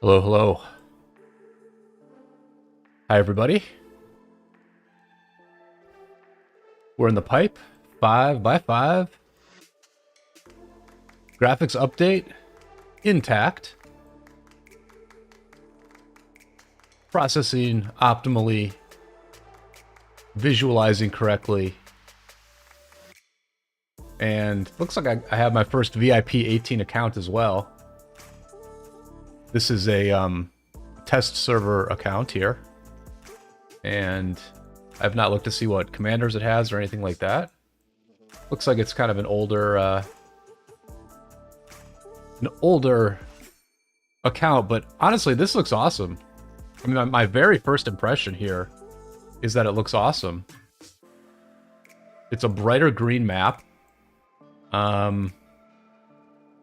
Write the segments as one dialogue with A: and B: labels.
A: Hello, hello. Hi, everybody. We're in the pipe. 5x5. Graphics update. Intact. Processing optimally. Visualizing correctly. And looks like I have my first VIP 18 account as well. This is a test server account here. And I've not looked to see what commanders it has or anything like that. Looks like it's kind of an older account, but honestly, this looks awesome. I mean, my very first impression here is that it looks awesome. It's a brighter green map.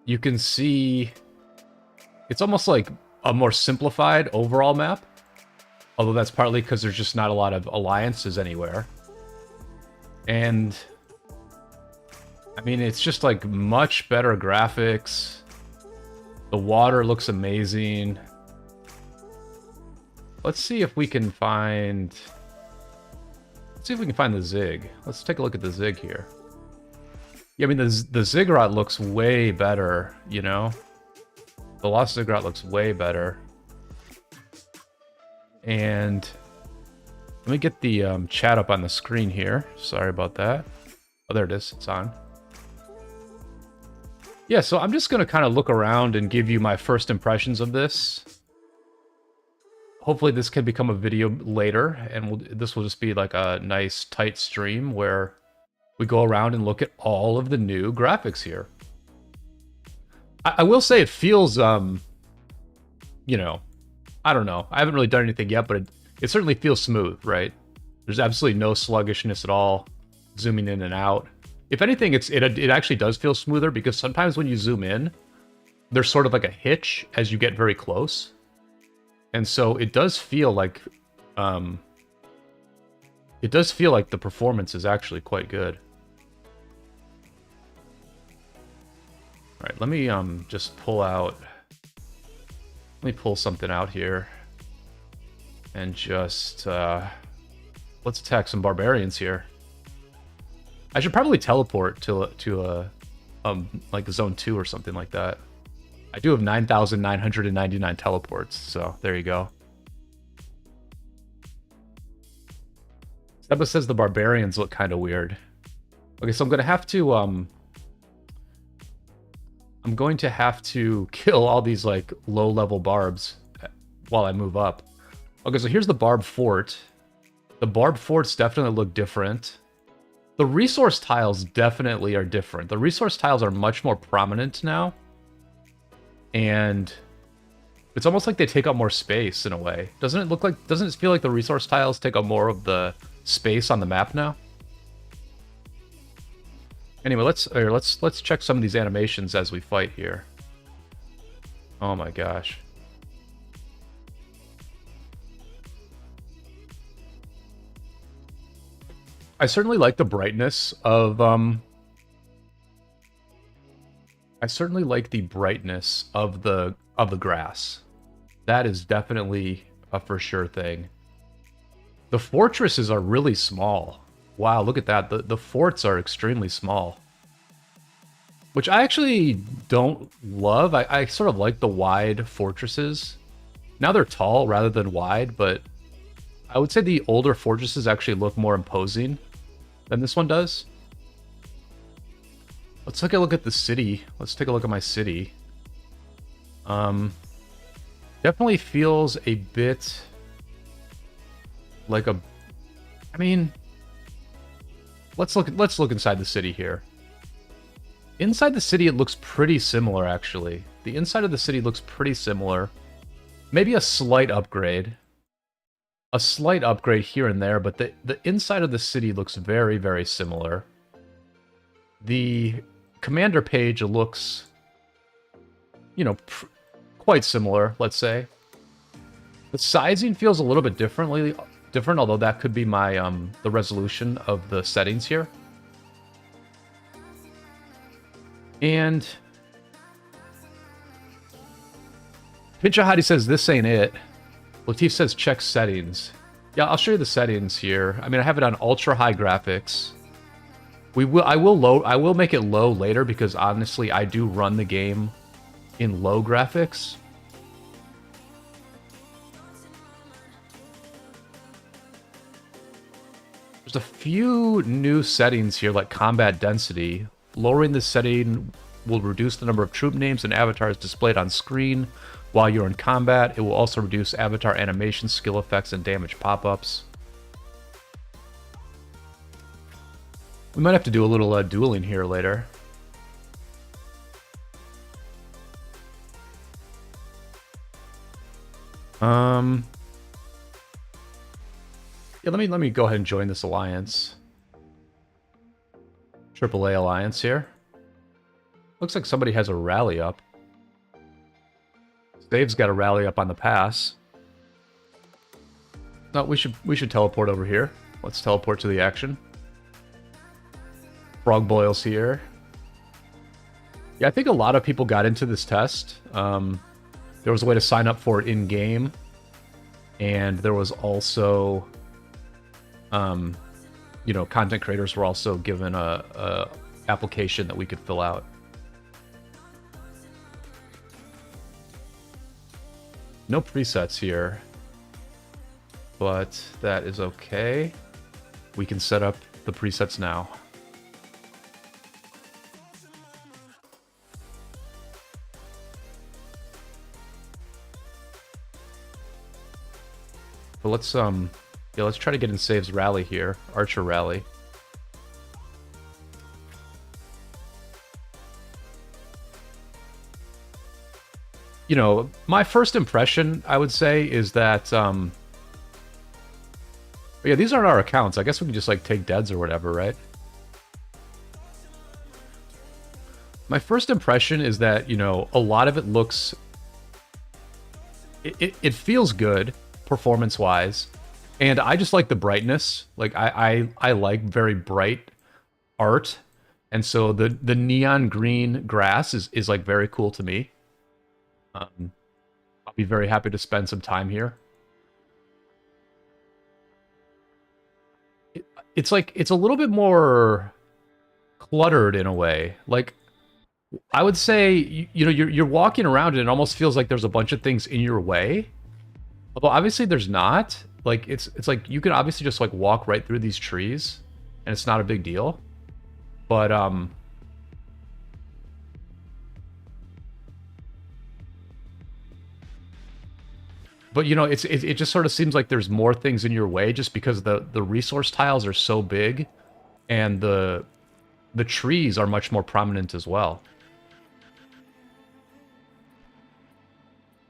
A: You can see it's almost like a more simplified overall map. Although that's partly because there's just not a lot of alliances anywhere. And I mean, it's just like much better graphics. The water looks amazing. Let's see if we can find... Let's see if we can find the Zig. Let's take a look at the Zig here. Yeah, I mean, the Ziggurat looks way better, you know? The Lost Ziggurat looks way better. And let me get the chat up on the screen here. Sorry about that. Oh, there it is. It's on. Yeah, so I'm just going to kind of look around and give you my first impressions of this. Hopefully this can become a video later, and this will just be like a nice, tight stream where we go around and look at all of the new graphics here. I will say it feels, you know, I don't know. I haven't really done anything yet, but it certainly feels smooth, right? There's absolutely no sluggishness at all, zooming in and out. If anything, it actually does feel smoother, because sometimes when you zoom in, there's sort of like a hitch as you get very close. And so it does feel like the performance is actually quite good. All right, let me just let me pull something out here and just let's attack some barbarians here. I should probably teleport to like zone 2 or something like that. I do have 9,999 teleports, so there you go. Seba says the barbarians look kind of weird. Okay, so I'm gonna have to kill all these like low-level barbs while I move up. Okay, so here's the barb fort. The barb forts definitely look different. The resource tiles definitely are different. The resource tiles are much more prominent now. And it's almost like they take up more space in a way. Doesn't it feel like the resource tiles take up more of the space on the map now? Anyway, let's check some of these animations as we fight here. Oh my gosh. I certainly like the brightness of the grass. That is definitely a for sure thing. The fortresses are really small. Wow, look at that. The forts are extremely small. Which I actually don't love. I sort of like the wide fortresses. Now they're tall rather than wide, but I would say the older fortresses actually look more imposing than this one does. Let's take a look at the city. Let's take a look at my city. Definitely feels a bit like a... I mean... Let's look inside the city here. Inside the city, it looks pretty similar, actually. The inside of the city looks pretty similar. Maybe a slight upgrade. A slight upgrade here and there, but the inside of the city looks very, very similar. The commander page looks, you know, quite similar, let's say. The sizing feels a little bit different, although that could be my the resolution of the settings here. And Pinchahadi says this ain't it. Latif says check settings. Yeah, I'll show you the settings here. I mean, I have it on ultra high graphics. I will make it low later because honestly, I do run the game in low graphics. There's a few new settings here, like combat density. Lowering this setting will reduce the number of troop names and avatars displayed on screen while you're in combat. It will also reduce avatar animation, skill effects, and damage pop-ups. We might have to do a little dueling here later. Yeah, let me go ahead and join this alliance. AAA alliance here. Looks like somebody has a rally up. Dave's got a rally up on the pass. No, we should teleport over here. Let's teleport to the action. Frog Boil's here. Yeah, I think a lot of people got into this test. There was a way to sign up for it in-game. And there was also, you know, content creators were also given a application that we could fill out. No presets here, but that is okay. We can set up the presets now. But let's yeah, let's try to get in Save's rally here, Archer rally. You know, my first impression, I would say, is that, yeah, these aren't our accounts. I guess we can just, like, take deads or whatever, right? My first impression is that, you know, a lot of it looks... It feels good, performance-wise, and I just like the brightness. Like, I like very bright art, and so the neon green grass is like, very cool to me. I'll be very happy to spend some time here. It's like, it's a little bit more cluttered in a way. Like, I would say, you know, you're walking around and it almost feels like there's a bunch of things in your way. Although obviously there's not. Like, it's like you can obviously just like walk right through these trees and it's not a big deal. But you know, it just sort of seems like there's more things in your way just because the resource tiles are so big and the trees are much more prominent as well.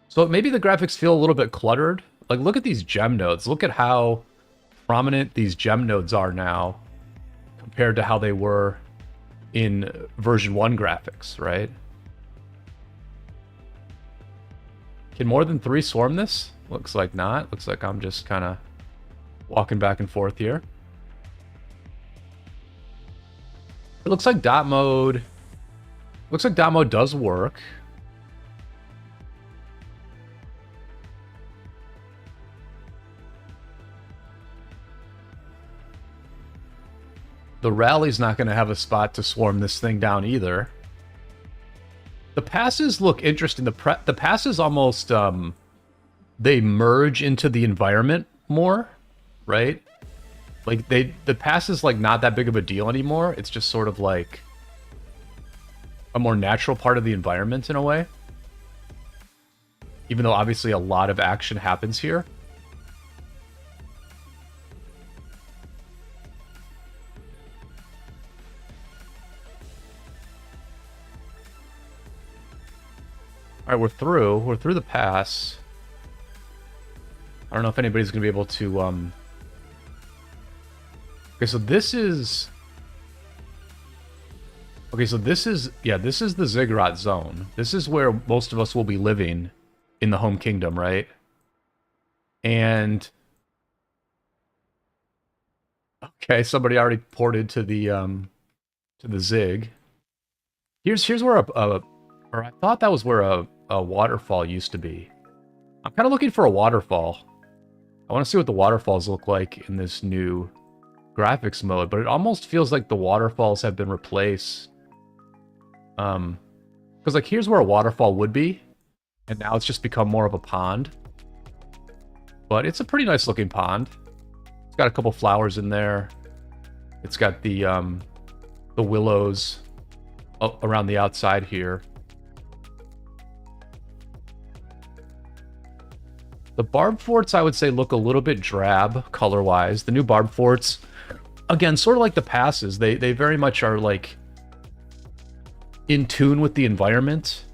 A: So maybe the graphics feel a little bit cluttered. Like, look at these gem nodes. Look at how prominent these gem nodes are now compared to how they were in version 1 graphics, right? Can more than 3 swarm this? Looks like not. Looks like I'm just kind of walking back and forth here. It looks like dot mode... Looks like dot mode does work. The rally's not going to have a spot to swarm this thing down either. The passes look interesting. The passes almost, they merge into the environment more, right? Like, the passes, like, not that big of a deal anymore. It's just sort of like a more natural part of the environment in a way. Even though obviously a lot of action happens here. Alright, we're through. We're through the pass. I don't know if anybody's going to be able to, Okay, so this is... Okay, so this is... Yeah, this is the Ziggurat zone. This is where most of us will be living in the home kingdom, right? And... Okay, somebody already ported to the Zig. Here's where or I thought that was where a waterfall used to be. I'm kind of looking for a waterfall. I want to see what the waterfalls look like in this new graphics mode, but it almost feels like the waterfalls have been replaced. Because like here's where a waterfall would be, and now it's just become more of a pond. But it's a pretty nice looking pond. It's got a couple flowers in there. It's got the willows around the outside here. The barb forts, I would say, look a little bit drab color-wise. The new barb forts, again, sort of like the passes, they very much are like in tune with the environment.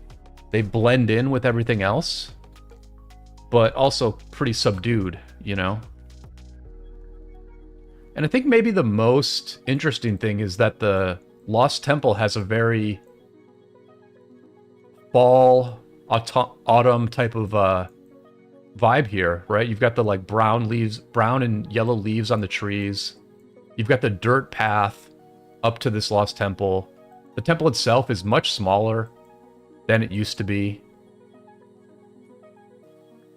A: They blend in with everything else, but also pretty subdued, you know? And I think maybe the most interesting thing is that the Lost Temple has a very fall, autumn type of vibe here, right? You've got the like brown and yellow leaves on the trees. You've got the dirt path up to this Lost Temple. The temple itself is much smaller than it used to be.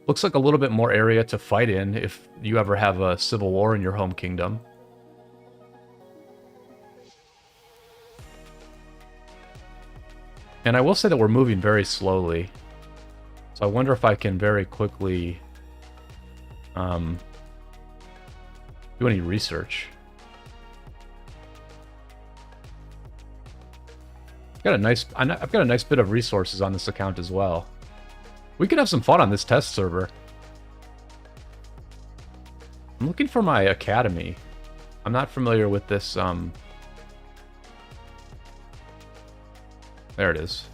A: Looks like a little bit more area to fight in if you ever have a civil war in your home kingdom. And I will say that we're moving very slowly. So I wonder if I can very quickly do any research. I've got a nice bit of resources on this account as well. We could have some fun on this test server. I'm looking for my academy. I'm not familiar with this. There it is.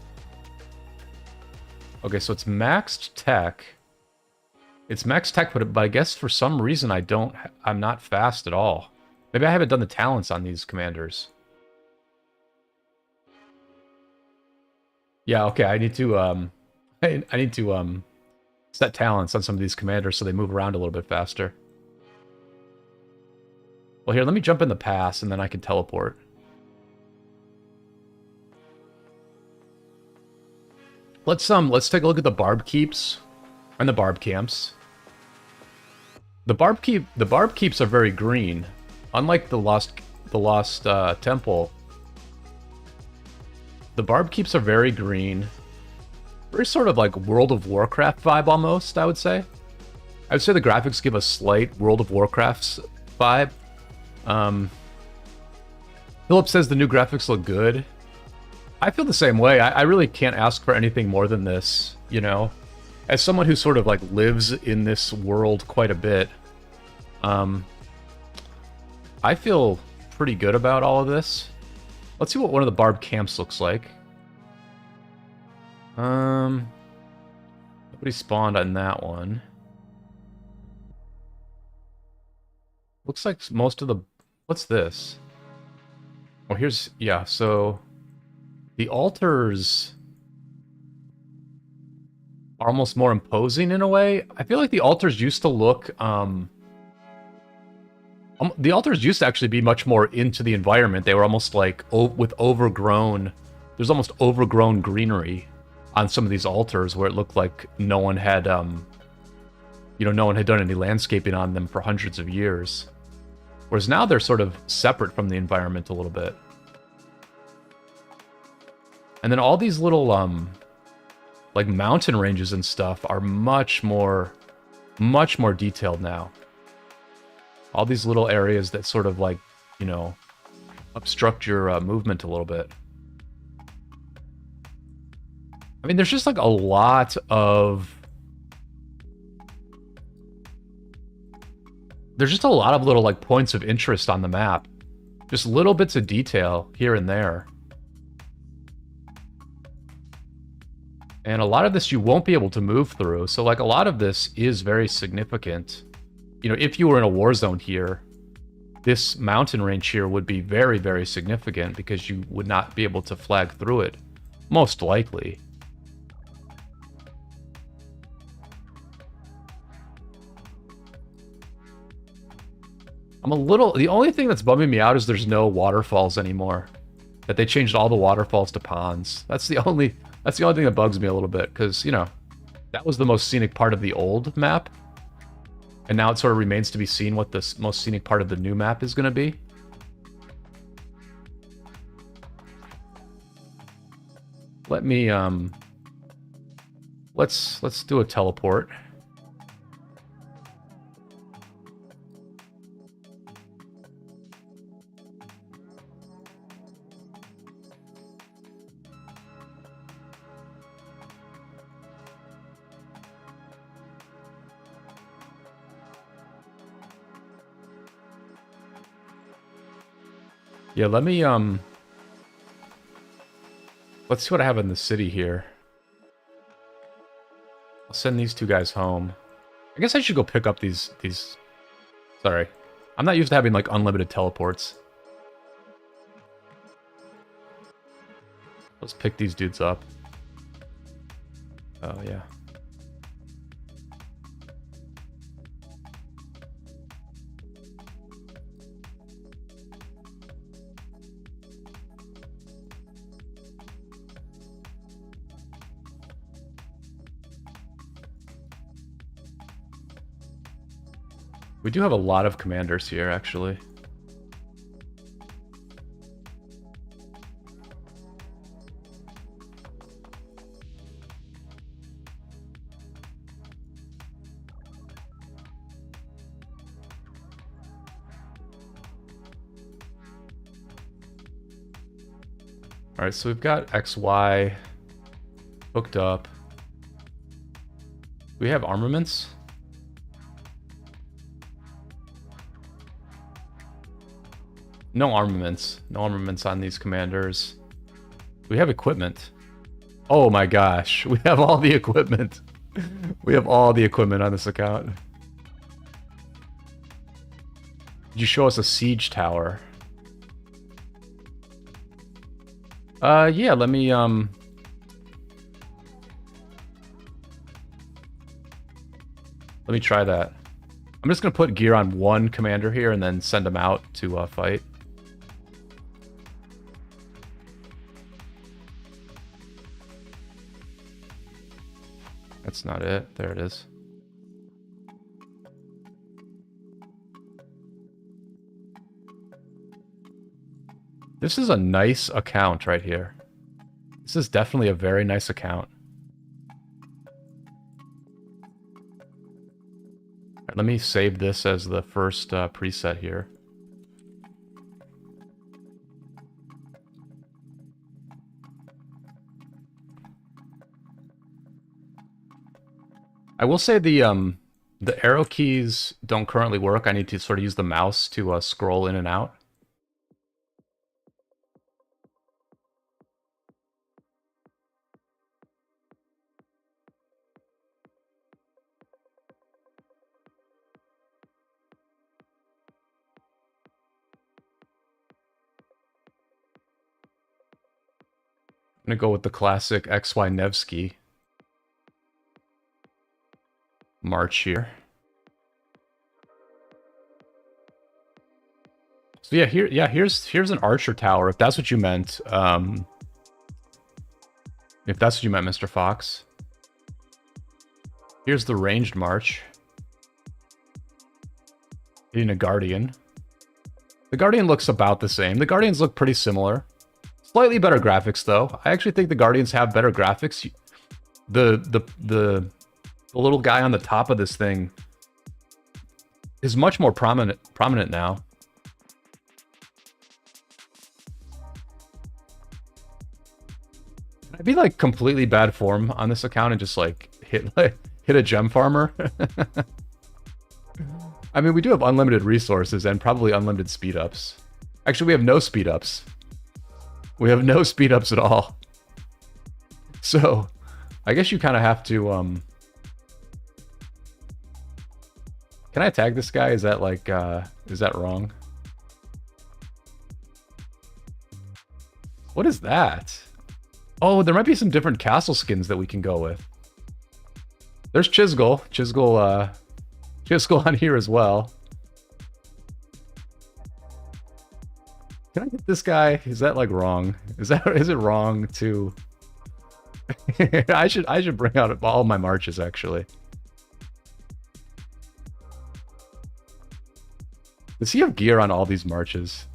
A: Okay, so it's maxed tech. It's maxed tech, but I guess for some reason I'm not fast at all. Maybe I haven't done the talents on these commanders. Yeah, okay, I need to I need to set talents on some of these commanders so they move around a little bit faster. Well, here, let me jump in the pass and then I can teleport. Let's take a look at the barb keeps and the barb camps. The barb keeps are very green, unlike the lost temple. The barb keeps are very green, very sort of like World of Warcraft vibe almost. I would say the graphics give a slight World of Warcraft vibe. Philip says the new graphics look good. I feel the same way. I really can't ask for anything more than this, you know? As someone who sort of, like, lives in this world quite a bit, I feel pretty good about all of this. Let's see what one of the barb camps looks like. Nobody spawned on that one. Looks like most of the... What's this? Oh, here's... Yeah, so... The altars are almost more imposing in a way. I feel like the altars used to look... the altars used to actually be much more into the environment. They were almost like with overgrown... There's almost overgrown greenery on some of these altars where it looked like no one had, you know, no one had done any landscaping on them for hundreds of years. Whereas now they're sort of separate from the environment a little bit. And then all these little, like mountain ranges and stuff are much more detailed now. All these little areas that sort of like, you know, obstruct your movement a little bit. I mean, there's just like a lot of... There's just a lot of little like points of interest on the map. Just little bits of detail here and there. And a lot of this you won't be able to move through. So like a lot of this is very significant. You know, if you were in a war zone here, this mountain range here would be very, very significant because you would not be able to flag through it. Most likely. The only thing that's bumming me out is there's no waterfalls anymore. That they changed all the waterfalls to ponds. That's the only thing that bugs me a little bit, because, you know, That was the most scenic part of the old map. And now it sort of remains to be seen what the most scenic part of the new map is going to be. Let me, let's do a teleport. Yeah, let me, let's see what I have in the city here. I'll send these two guys home. I guess I should go pick up these... Sorry. I'm not used to having, like, unlimited teleports. Let's pick these dudes up. Oh, yeah. We do have a lot of commanders here, actually. Alright, so we've got XY hooked up. We have armaments. No armaments. No armaments on these commanders. We have equipment. Oh my gosh. We have all the equipment. We have all the equipment on this account. Did you show us a siege tower? Yeah, let me, Let me try that. I'm just gonna put gear on one commander here and then send him out to, fight. That's not it. There it is. This is a nice account right here. This is definitely a very nice account. Right, let me save this as the first preset here. I will say the arrow keys don't currently work. I need to sort of use the mouse to scroll in and out. I'm gonna go with the classic XY Nevsky march here. So yeah, here's an archer tower, if that's what you meant. If that's what you meant, Mr. Fox. Here's the ranged march. Getting a guardian. The guardian looks about the same. The guardians look pretty similar. Slightly better graphics, though. I actually think the Guardians have better graphics. The little guy on the top of this thing is much more prominent now. I'd be like completely bad form on this account and just like hit a gem farmer. I mean, we do have unlimited resources and probably unlimited speed ups. Actually, we have no speed ups. We have no speed ups at all. So, I guess you kind of have to, Can I tag this guy? Is that like, is that wrong? What is that? Oh, there might be some different castle skins that we can go with. There's Chisgul. Chisgul on here as well. Can I get this guy? Is that like wrong? Is it wrong to... I should bring out all my marches actually. Does he have gear on all these marches?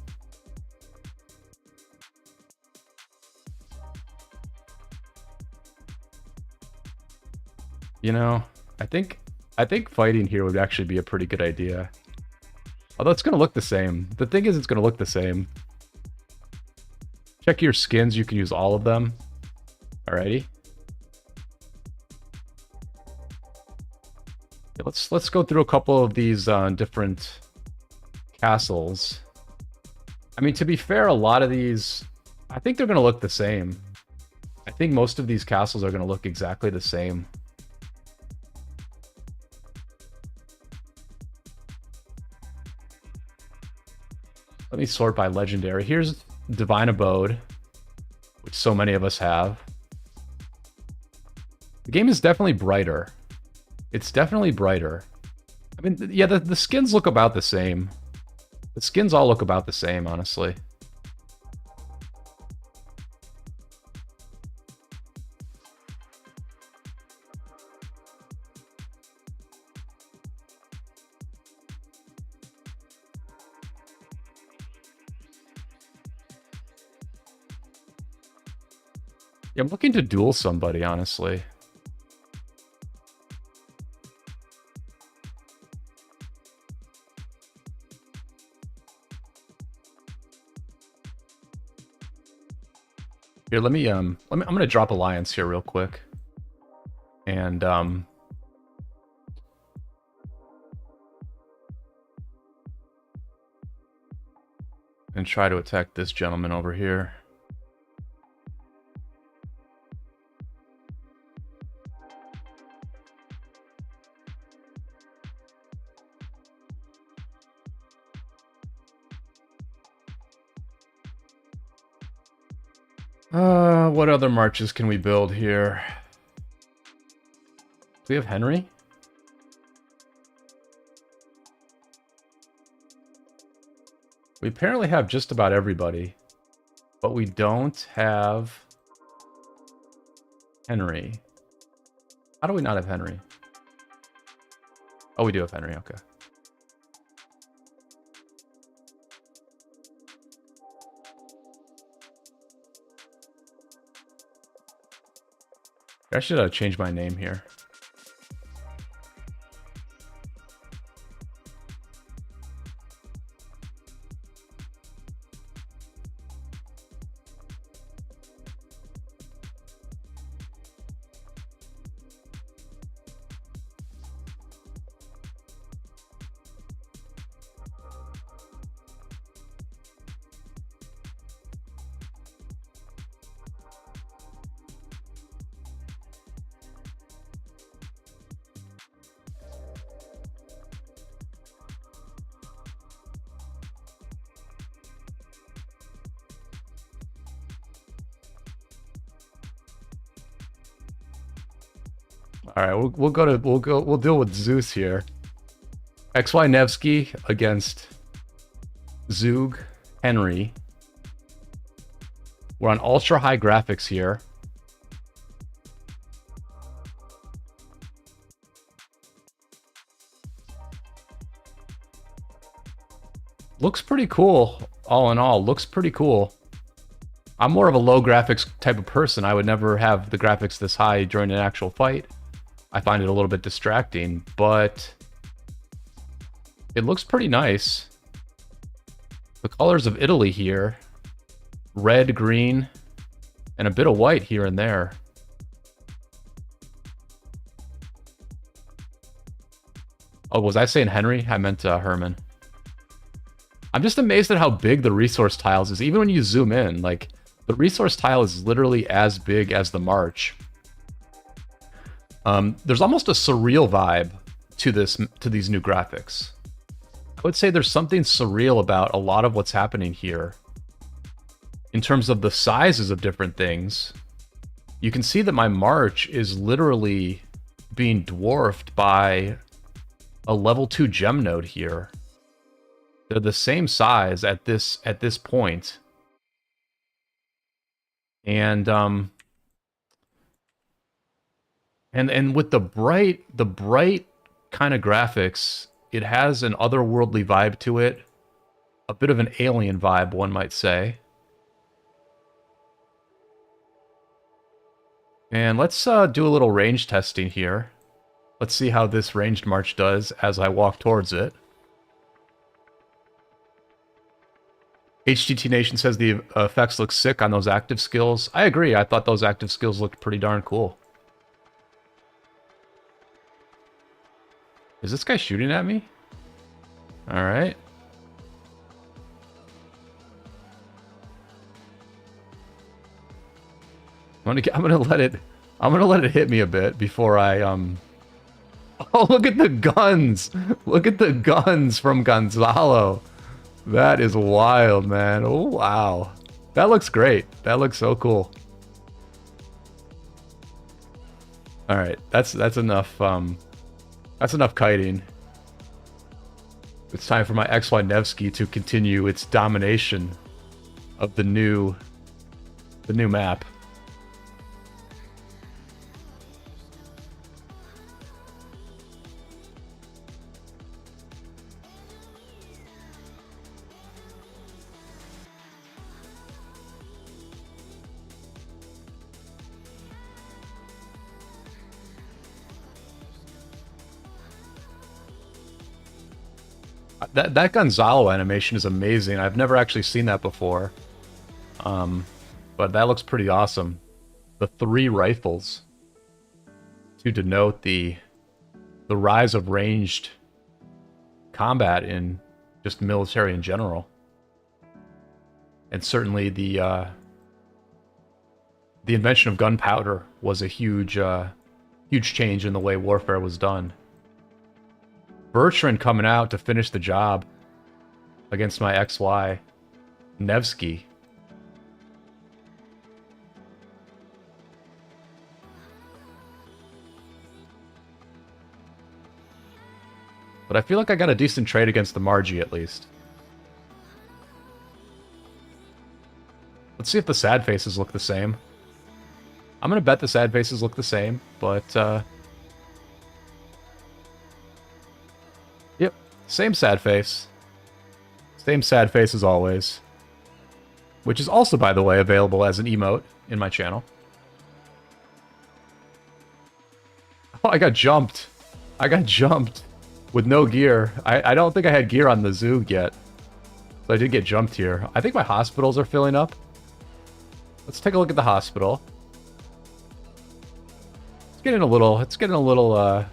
A: You know, I think I think fighting here would actually be a pretty good idea. Although it's gonna look the same. The thing is, it's gonna look the same. Check your skins. You can use all of them. Alrighty. Yeah, let's go through a couple of these different castles. I mean, to be fair, a lot of these, I think they're gonna look the same. I think most of these castles are gonna look exactly the same. Let me sort by legendary. Here's Divine Abode, which so many of us have. The game is definitely brighter. It's definitely brighter. I mean, yeah, the skins look about the same. The skins all look about the same, honestly. Yeah, I'm looking to duel somebody, honestly. Here, I'm gonna drop Alliance here real quick. And try to attack this gentleman over here. What other marches can we build here? Do we have Henry? We apparently have just about everybody, but we don't have Henry. How do we not have Henry? Oh, we do have Henry, okay. I should change my name here. All right, we'll deal with Zeus here. XY Nevsky against Zug Henry. We're on ultra high graphics here. Looks pretty cool, all in all. Looks pretty cool. I'm more of a low graphics type of person. I would never have the graphics this high during an actual fight. I find it a little bit distracting, but it looks pretty nice. The colors of Italy here. Red, green, and a bit of white here and there. Oh, was I saying Henry? I meant Herman. I'm just amazed at how big the resource tiles is. Even when you zoom in, like, the resource tile is literally as big as the march. There's almost a surreal vibe to these new graphics. I would say there's something surreal about a lot of what's happening here. In terms of the sizes of different things, you can see that my march is literally being dwarfed by a level 2 gem node here. They're the same size at this point. And And with the bright kind of graphics, it has an otherworldly vibe to it, a bit of an alien vibe, one might say. And let's do a little range testing here. Let's see how this ranged march does as I walk towards it. HTT Nation says the effects look sick on those active skills. I agree. I thought those active skills looked pretty darn cool. Is this guy shooting at me? All right. I'm gonna let it hit me a bit before I Oh, look at the guns! Look at the guns from Gonzalo. That is wild, man. Oh wow. That looks great. That looks so cool. Alright, that's enough that's enough kiting. It's time for my XY Nevsky to continue its domination of the new map. That Gonzalo animation is amazing. I've never actually seen that before. But that looks pretty awesome. The 3 rifles to denote the rise of ranged combat in just military in general. And certainly the invention of gunpowder was a huge huge change in the way warfare was done. Bertrand coming out to finish the job against my XY Nevsky. But I feel like I got a decent trade against the Margie at least. Let's see if the sad faces look the same. I'm gonna bet the sad faces look the same, but yep, same sad face. Same sad face as always. Which is also, by the way, available as an emote in my channel. Oh, I got jumped. I got jumped with no gear. I don't think I had gear on the Zug yet. So I did get jumped here. I think my hospitals are filling up. Let's take a look at the hospital. It's getting a little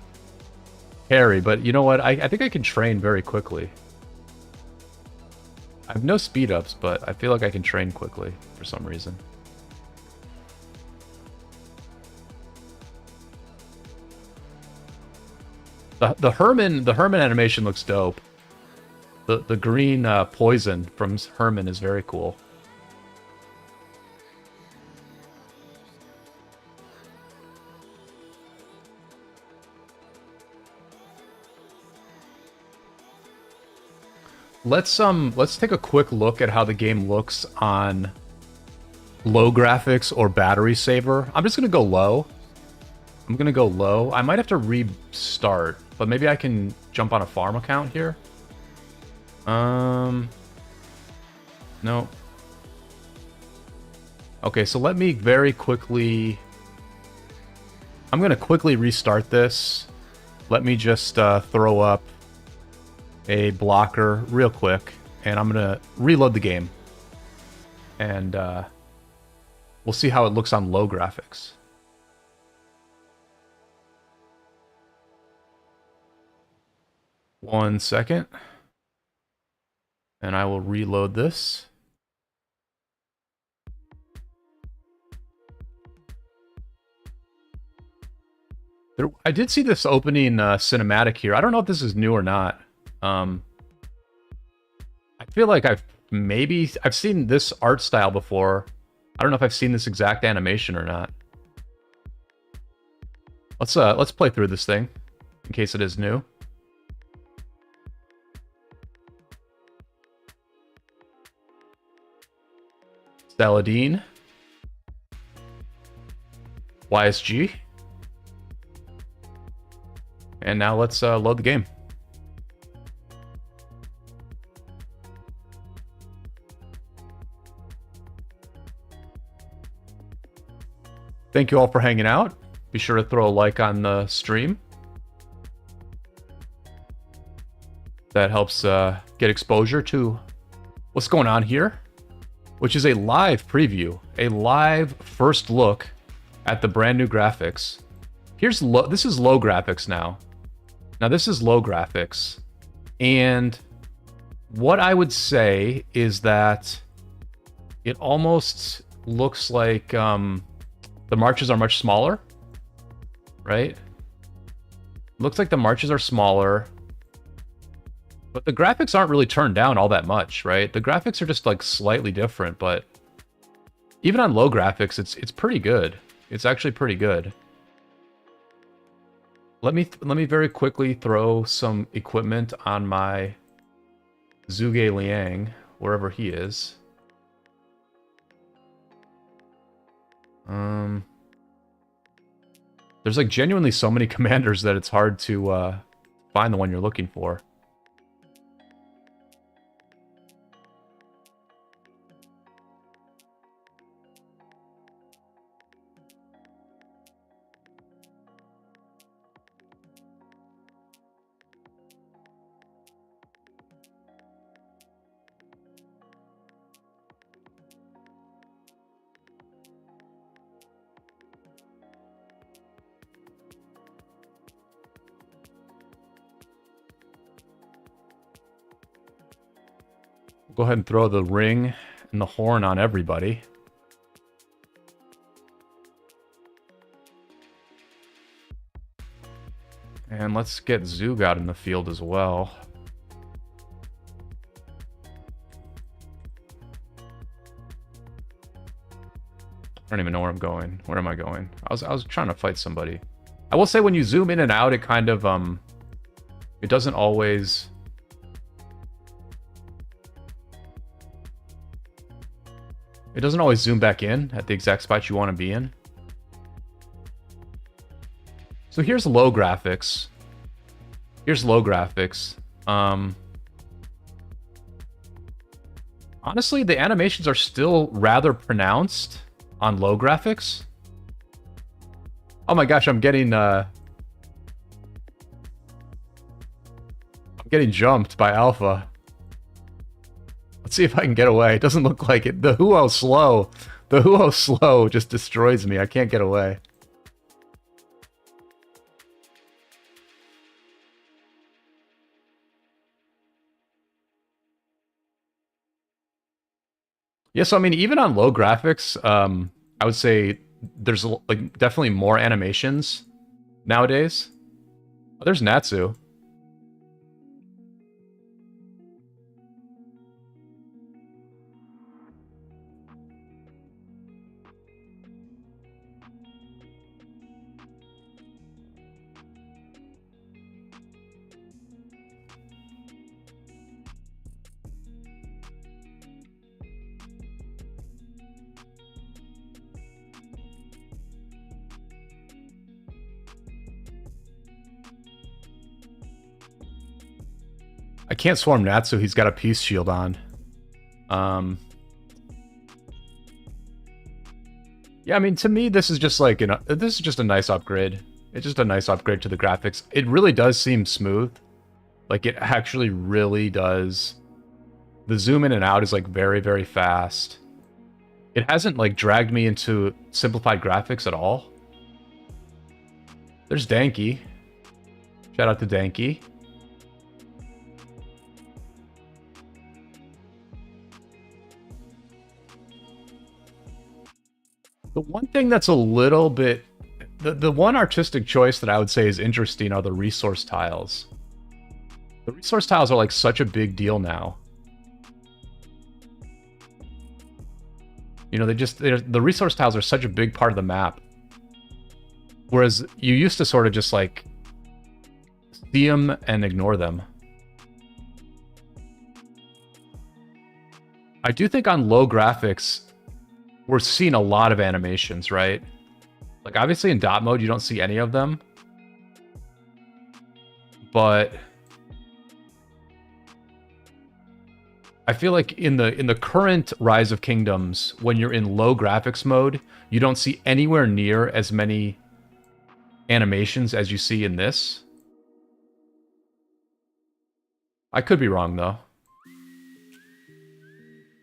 A: hairy, but you know what? I think I can train very quickly. I have no speed ups, but I feel like I can train quickly for some reason. The Herman animation looks dope. The green poison from Herman is very cool. Let's take a quick look at how the game looks on low graphics or battery saver. I'm just gonna go low. I'm gonna go low. I might have to restart, but maybe I can jump on a farm account here. No. Okay, so let me very quickly... I'm gonna quickly restart this. Let me just throw up a blocker real quick, and I'm gonna reload the game. And we'll see how it looks on low graphics. One second. And I will reload this. I did see this opening cinematic here. I don't know if this is new or not. I feel like I've seen this art style before. I don't know if I've seen this exact animation or not. Let's play through this thing in case it is new. Saladin. YSG. And now let's load the game. Thank you all for hanging out. Be sure to throw a like on the stream. That helps get exposure to what's going on here, which is a live preview, a live first look at the brand new graphics. This is low graphics now. Now this is low graphics. And what I would say is that it almost looks like the marches are much smaller, right? Looks like the marches are smaller, but the graphics aren't really turned down all that much, right? The graphics are just like slightly different, but even on low graphics, it's pretty good. It's actually pretty good. Let me very quickly throw some equipment on my Zhuge Liang, wherever he is. There's like genuinely so many commanders that it's hard to find the one you're looking for. Go ahead and throw the ring and the horn on everybody. And let's get Zug out in the field as well. I don't even know where I'm going. Where am I going? I was trying to fight somebody. I will say when you zoom in and out, it kind of it doesn't always. It doesn't always zoom back in at the exact spot you want to be in. So here's low graphics. Here's low graphics. Honestly, the animations are still rather pronounced on low graphics. Oh my gosh, I'm getting jumped by Alpha. Let's see if I can get away. It doesn't look like it. The Huo slow. The Huo slow just destroys me. I can't get away. Yeah, so I mean, even on low graphics, I would say there's like definitely more animations nowadays. Oh, there's Natsu. I can't swarm Natsu. He's got a peace shield on. Yeah, I mean, to me, this is just like this is just a nice upgrade. It's just a nice upgrade to the graphics. It really does seem smooth. Like it actually really does. The zoom in and out is like very, very fast. It hasn't like dragged me into simplified graphics at all. There's Danky. Shout out to Danky. The one thing that's a little bit... The one artistic choice that I would say is interesting are the resource tiles. The resource tiles are like such a big deal now. You know, the resource tiles are such a big part of the map. Whereas you used to sort of just like see them and ignore them. I do think on low graphics, we're seeing a lot of animations, right? Like obviously in dot mode, you don't see any of them. but I feel like in the current Rise of Kingdoms, when you're in low graphics mode, you don't see anywhere near as many animations as you see in this. I could be wrong, though.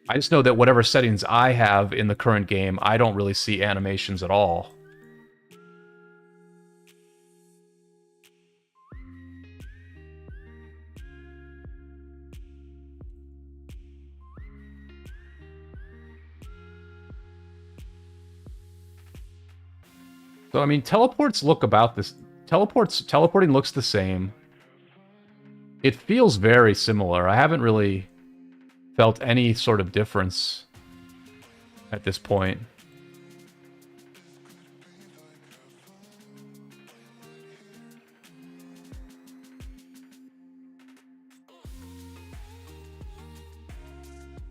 A: I just know that whatever settings I have in the current game, I don't really see animations at all. So, I mean, teleports look about this. Teleporting looks the same. It feels very similar. I haven't really felt any sort of difference at this point.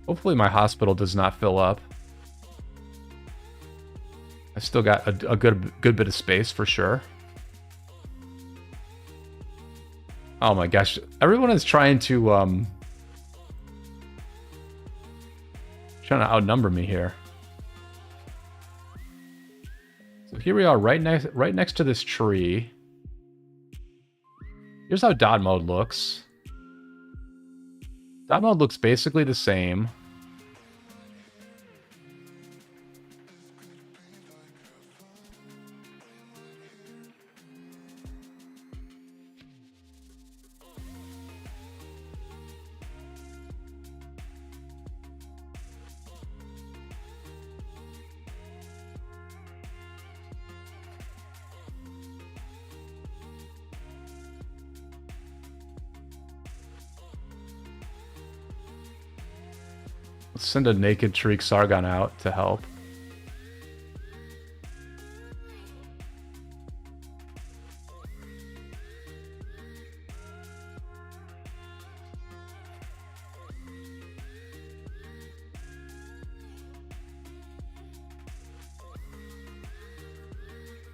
A: Hopefully my hospital does not fill up. I still got a good bit of space for sure. Oh my gosh, everyone is trying to outnumber me here. So here we are, right next to this tree. Here's how dot mode looks. Dot mode looks basically the same. Let's send a naked Tariq Sargon out to help.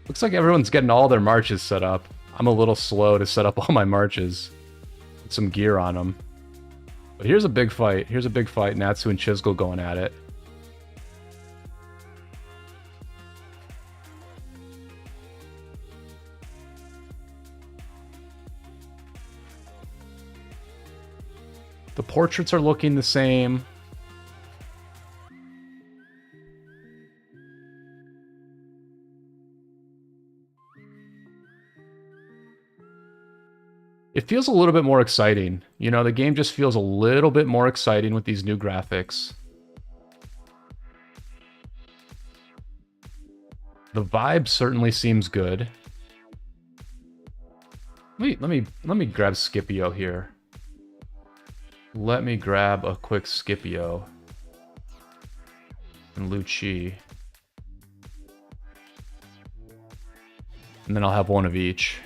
A: Looks like everyone's getting all their marches set up. I'm a little slow to set up all my marches. Put some gear on them. But here's a big fight. Here's a big fight. Natsu and Chisgul going at it. The portraits are looking the same. It feels a little bit more exciting. You know, the game just feels a little bit more exciting with these new graphics. The vibe certainly seems good. Let me grab Scipio here. Let me grab a quick Scipio. And Lucci. And then I'll have one of each.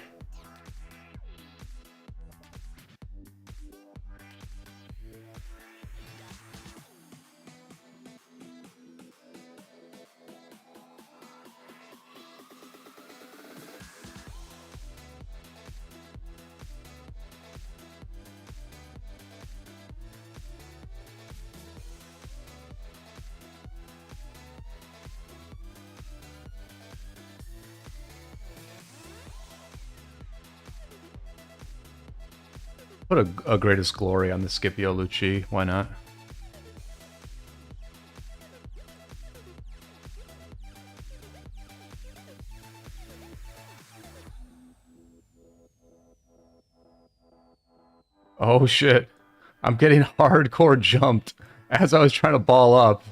A: Put a greatest glory on the Scipio Lucci. Why not? Oh shit. I'm getting hardcore jumped as I was trying to ball up.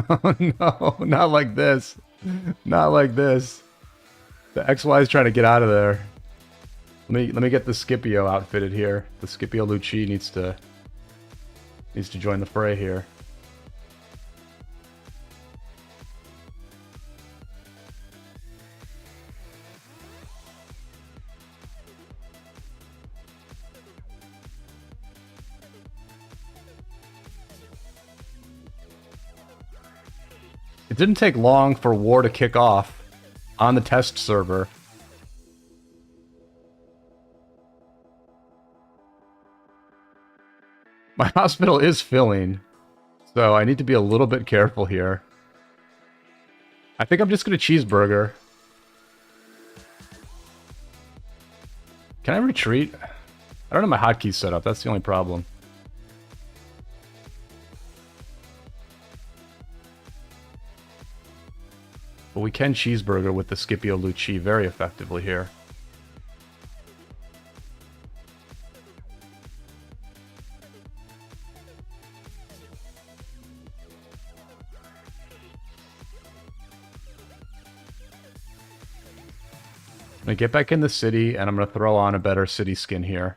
A: Oh no, not like this. Not like this. The XY is trying to get out of there. Let me get the Scipio outfitted here. The Scipio Lucci needs to join the fray here. It didn't take long for war to kick off on the test server. My hospital is filling, so I need to be a little bit careful here. I think I'm just going to cheeseburger. Can I retreat? I don't have my hotkeys set up. That's the only problem. But we can cheeseburger with the Scipio Luci very effectively here. I'm going to get back in the city, and I'm going to throw on a better city skin here.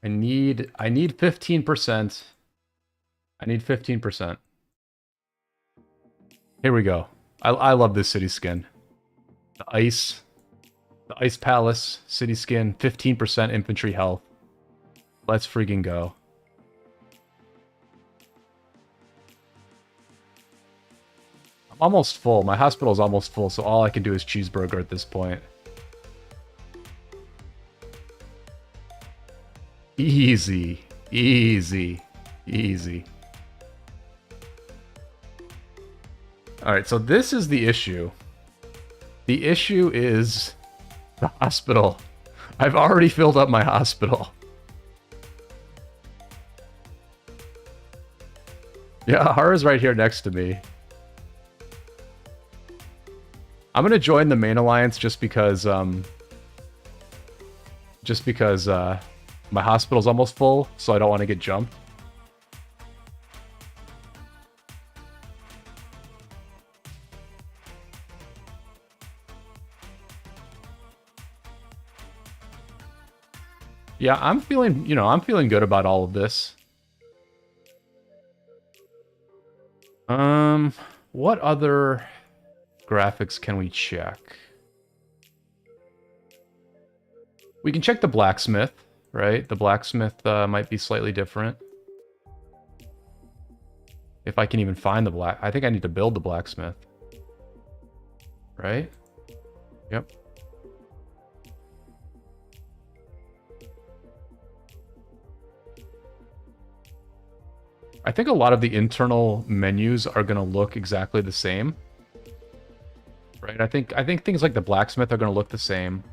A: I need 15%. I need 15%. Here we go. I love this city skin. The ice palace city skin, 15% infantry health. Let's freaking go. I'm almost full. My hospital is almost full, so all I can do is cheeseburger at this point. Easy. Easy. Easy. Alright, so this is the issue. The issue is the hospital. I've already filled up my hospital. Yeah, Hara's right here next to me. I'm gonna join the main alliance just because my hospital's almost full, so I don't want to get jumped. Yeah, I'm feeling good about all of this. What other graphics can we check? We can check the blacksmith, right? The blacksmith might be slightly different. If I can even find the I think I need to build the blacksmith. Right? Yep. I think a lot of the internal menus are going to look exactly the same. Right? I think things like the blacksmith are going to look the same.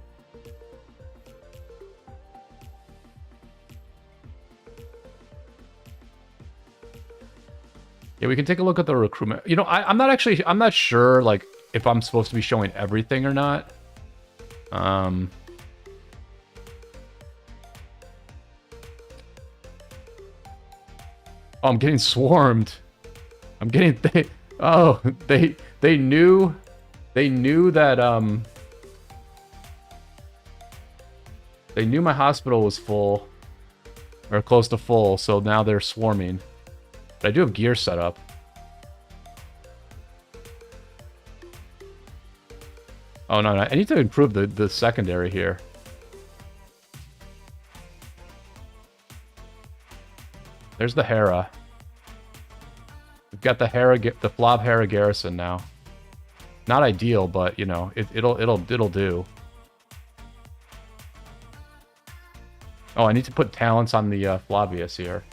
A: Yeah, we can take a look at the recruitment. You know, I'm not sure like if I'm supposed to be showing everything or not. Oh, I'm getting swarmed. I'm getting they knew that they knew my hospital was full or close to full, so now they're swarming. But I do have gear set up. Oh no, I need to improve the secondary here. There's the Hera. We've got the Flob Hera garrison now. Not ideal, but you know, it'll do. Oh, I need to put talents on the Flavius here.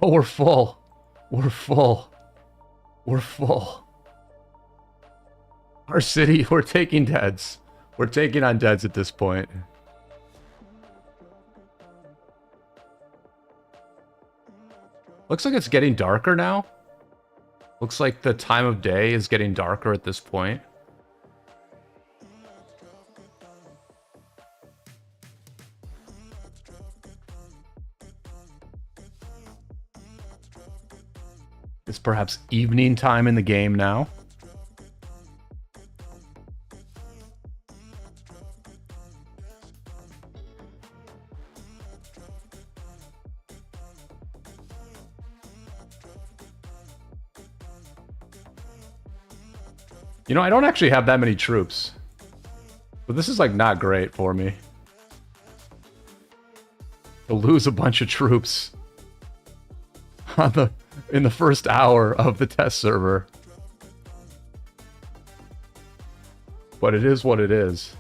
A: Oh, we're full. We're full. We're full. Our city, we're taking deads. We're taking on deads at this point. Looks like it's getting darker now. Looks like the time of day is getting darker at this point. It's perhaps evening time in the game now. You know, I don't actually have that many troops. But this is, like, not great for me. To lose a bunch of troops on in the first hour of the test server. But it is what it is.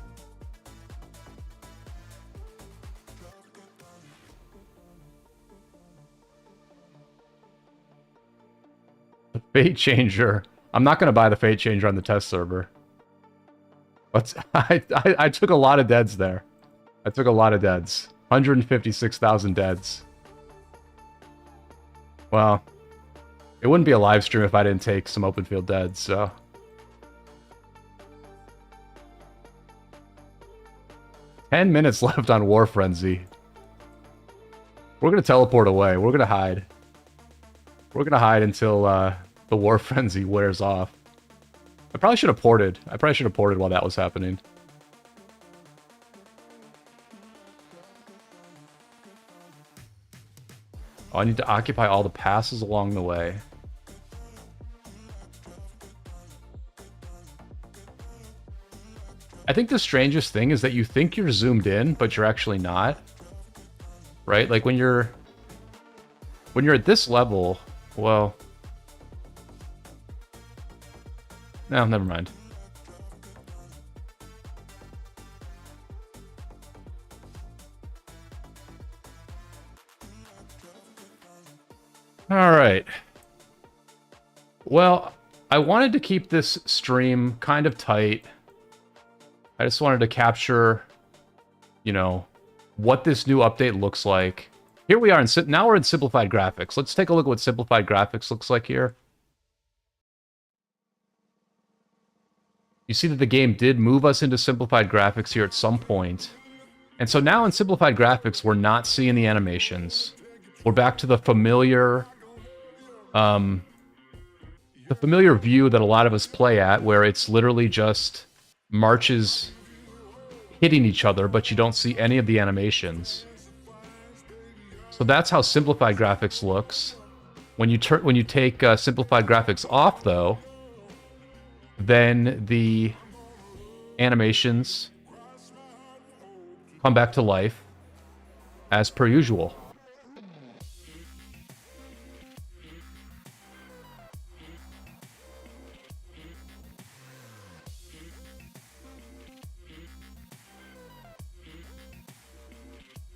A: The Fate Changer. I'm not going to buy the Fate Changer on the test server. But I took a lot of deads there. I took a lot of deads. 156,000 deads. Well, it wouldn't be a live stream if I didn't take some open field deads, so... 10 minutes left on War Frenzy. We're gonna teleport away. We're gonna hide. We're gonna hide until the War Frenzy wears off. I probably should have ported. I probably should have ported while that was happening. Oh, I need to occupy all the passes along the way. I think the strangest thing is that you think you're zoomed in, but you're actually not. Right? Like when you're at this level, well... No, never mind. Alright. Well, I wanted to keep this stream kind of tight. I just wanted to capture, you know, what this new update looks like. Here we are, now we're in simplified graphics. Let's take a look at what simplified graphics looks like here. You see that the game did move us into simplified graphics here at some point. And so now in simplified graphics, we're not seeing the animations. We're back to the familiar view that a lot of us play at, where it's literally just marches hitting each other, but you don't see any of the animations. So that's how simplified graphics looks. When you take simplified graphics off, though, then the animations come back to life as per usual.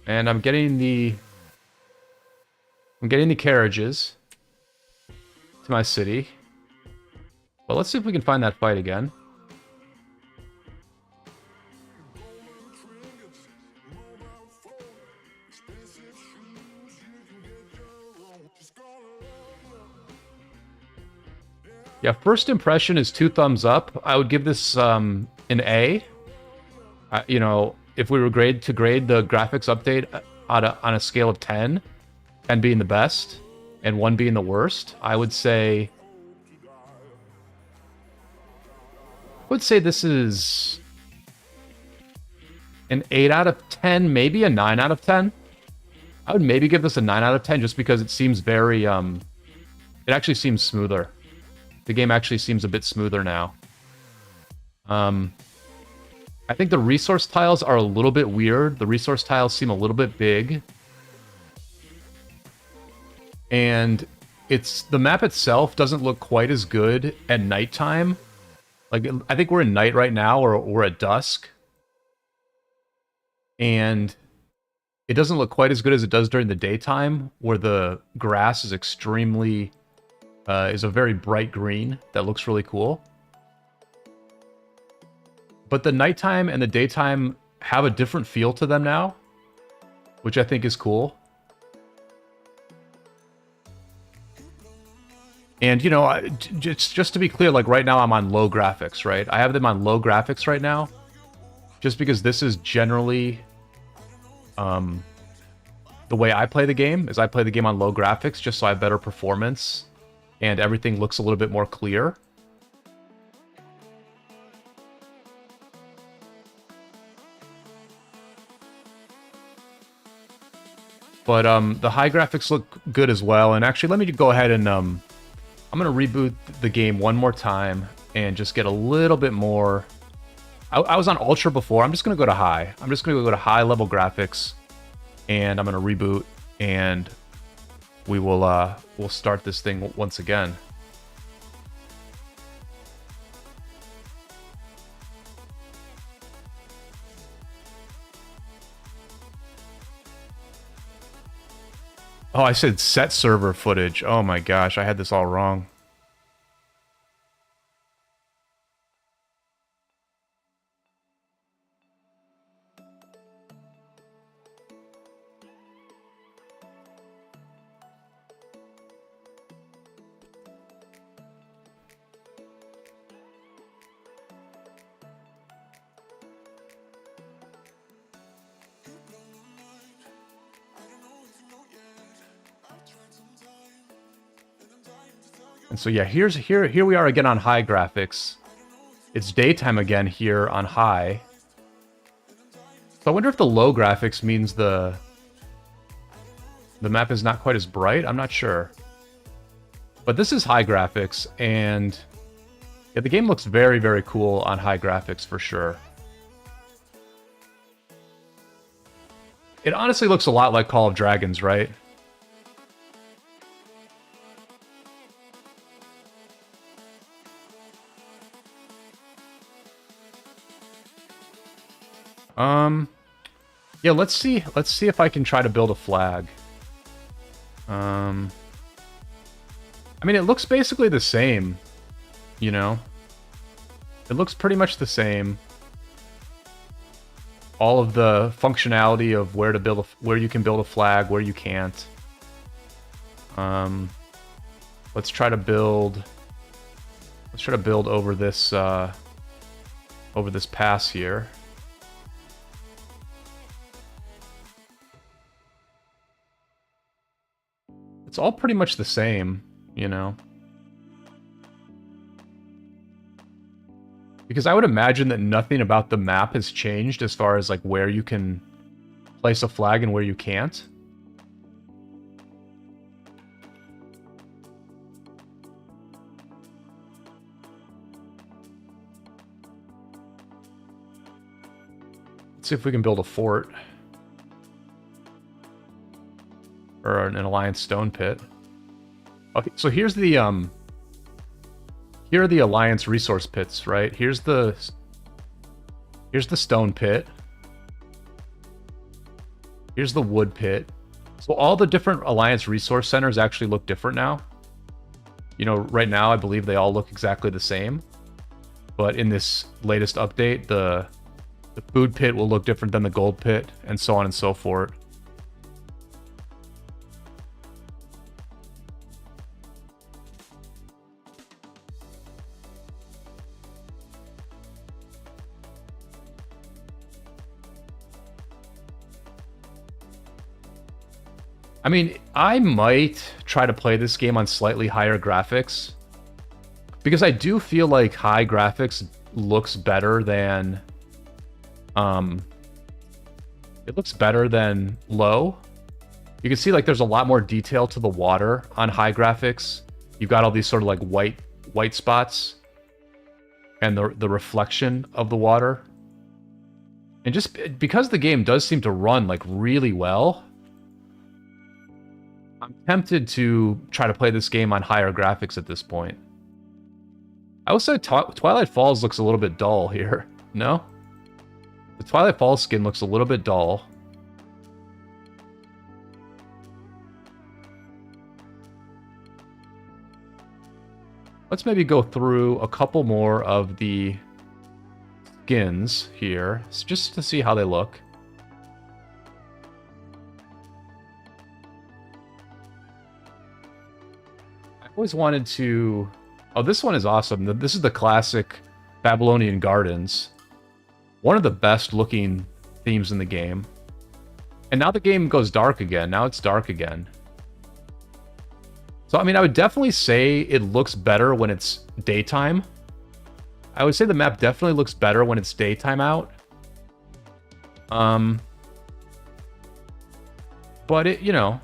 A: And I'm getting the carriages to my city. Well, let's see if we can find that fight again. Yeah, first impression is 2 thumbs up. I would give this an A. You know, if we were to grade the graphics update on a scale of 10, 10 being the best and 1 being the worst, I would say this is an 8 out of 10, maybe a 9 out of 10. I would maybe give this a 9 out of 10 just because it seems very, it actually seems smoother. The game actually seems a bit smoother now. I think the resource tiles are a little bit weird. The resource tiles seem a little bit big. And the map itself doesn't look quite as good at nighttime. Like, I think we're in night right now, or we're at dusk. And it doesn't look quite as good as it does during the daytime, where the grass is extremely, is a very bright green that looks really cool. But the nighttime and the daytime have a different feel to them now, which I think is cool. And, you know, just to be clear, like right now I'm on low graphics, right? I have them on low graphics right now, just because this is generally the way I play the game, is I play the game on low graphics just so I have better performance and everything looks a little bit more clear. But the high graphics look good as well. And actually, let me go ahead and I'm going to reboot the game one more time. and just get a little bit more. I was on ultra before. I'm just going to go to high. I'm just going to go to high level graphics, and I'm going to reboot, and we'll start this thing once again. Oh, I said set server footage. Oh my gosh, I had this all wrong. And so yeah, here we are again on high graphics. It's daytime again here on high. So I wonder if the low graphics means the map is not quite as bright. I'm not sure. But this is high graphics, and yeah, the game looks very, very cool on high graphics for sure. It honestly looks a lot like Call of Dragons, right? Yeah, let's see if I can try to build a flag. I mean, it looks basically the same, you know? It looks pretty much the same. All of the functionality of where you can build a flag, where you can't. Let's try to build over this pass here. It's all pretty much the same, you know? Because I would imagine that nothing about the map has changed as far as like where you can place a flag and where you can't. Let's see if we can build a fort. Or an Alliance stone pit. Okay, so here's the here are the Alliance resource pits, right? Here's the stone pit. Here's the wood pit. So all the different Alliance resource centers actually look different now. You know, right now I believe they all look exactly the same. But in this latest update, the food pit will look different than the gold pit, and so on and so forth. I mean, I might try to play this game on slightly higher graphics, because I do feel like high graphics looks better than it looks better than low. You can see like there's a lot more detail to the water on high graphics. You've got all these sort of like white spots and the reflection of the water. And just because the game does seem to run like really well, I'm tempted to try to play this game on higher graphics at this point. I would say Twilight Falls looks a little bit dull here. No? The Twilight Falls skin looks a little bit dull. Let's maybe go through a couple more of the skins here, just to see how they look. Always wanted to... Oh, this one is awesome. This is the classic Babylonian Gardens. One of the best looking themes in the game. And now the game goes dark again. Now it's dark again. So, I mean, I would definitely say it looks better when it's daytime. I would say the map definitely looks better when it's daytime out. But it, you know...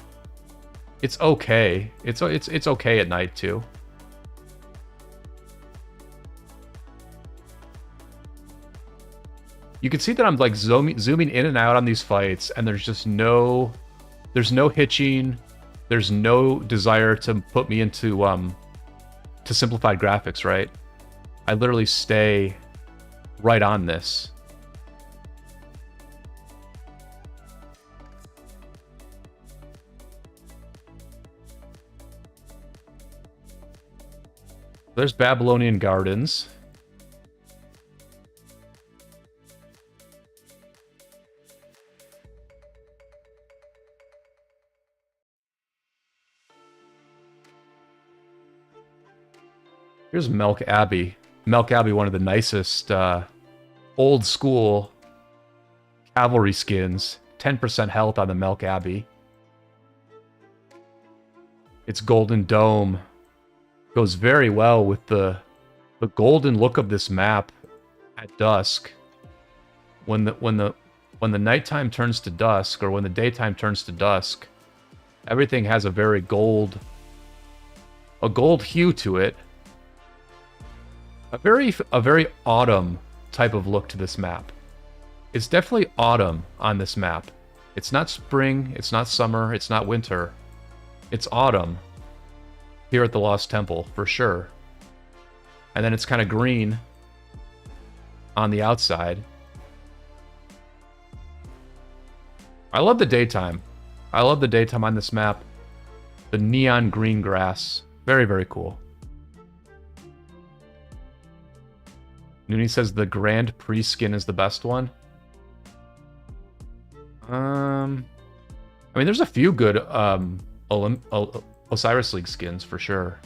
A: It's okay. It's okay at night too. You can see that I'm like zooming in and out on these fights, and there's just no hitching. There's no desire to put me into to simplified graphics, right? I literally stay right on this. There's Babylonian Gardens. Here's Melk Abbey. Melk Abbey, one of the nicest old school cavalry skins. 10% health on the Melk Abbey. Its golden dome goes very well with the golden look of this map at dusk. When the nighttime turns to dusk, or when the daytime turns to dusk, everything has a very gold hue to it. A very autumn type of look to this map. It's definitely autumn on this map. It's not spring, it's not summer, it's not winter. It's autumn here at the Lost Temple, for sure. And then it's kind of green on the outside. I love the daytime. I love the daytime on this map. The neon green grass. Very, very cool. Nooney says the Grand Prix skin is the best one. I mean, there's a few good Osiris League skins for sure.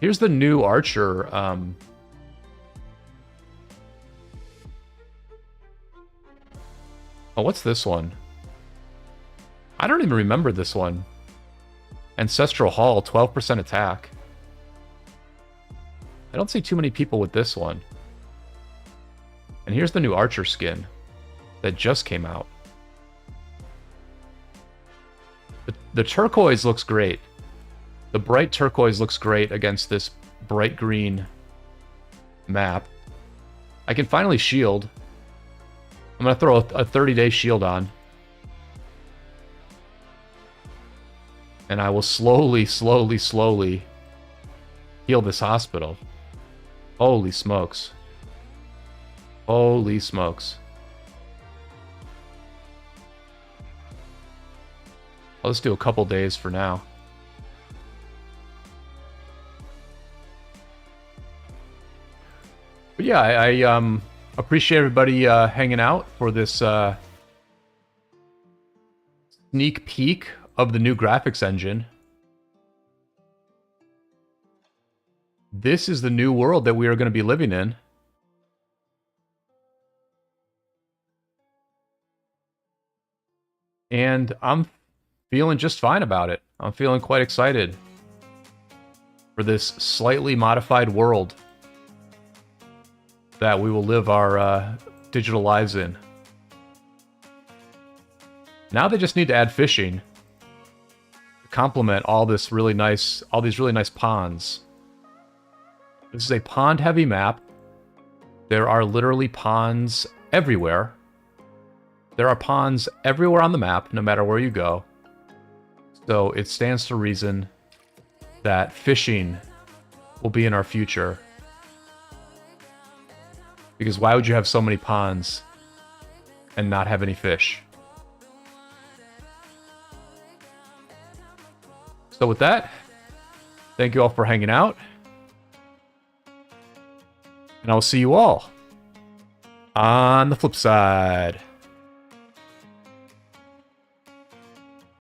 A: Here's the new Archer. Oh, what's this one? I don't even remember this one. Ancestral Hall, 12% attack. I don't see too many people with this one. And here's the new Archer skin that just came out. The turquoise looks great. The bright turquoise looks great against this bright green map. I can finally shield. I'm going to throw a 30-day shield on. And I will slowly heal this hospital. Holy smokes. Holy smokes. I'll just do a couple days for now. But yeah, I appreciate everybody hanging out for this sneak peek of the new graphics engine. This is the new world that we are going to be living in. And I'm feeling just fine about it. I'm feeling quite excited for this slightly modified world that we will live our digital lives in. Now they just need to add fishing to complement all these really nice ponds. This is a pond-heavy map. There are literally ponds everywhere. There are ponds everywhere on the map, no matter where you go. So it stands to reason that fishing will be in our future. Because why would you have so many ponds and not have any fish? So with that, thank you all for hanging out. And I'll see you all on the flip side.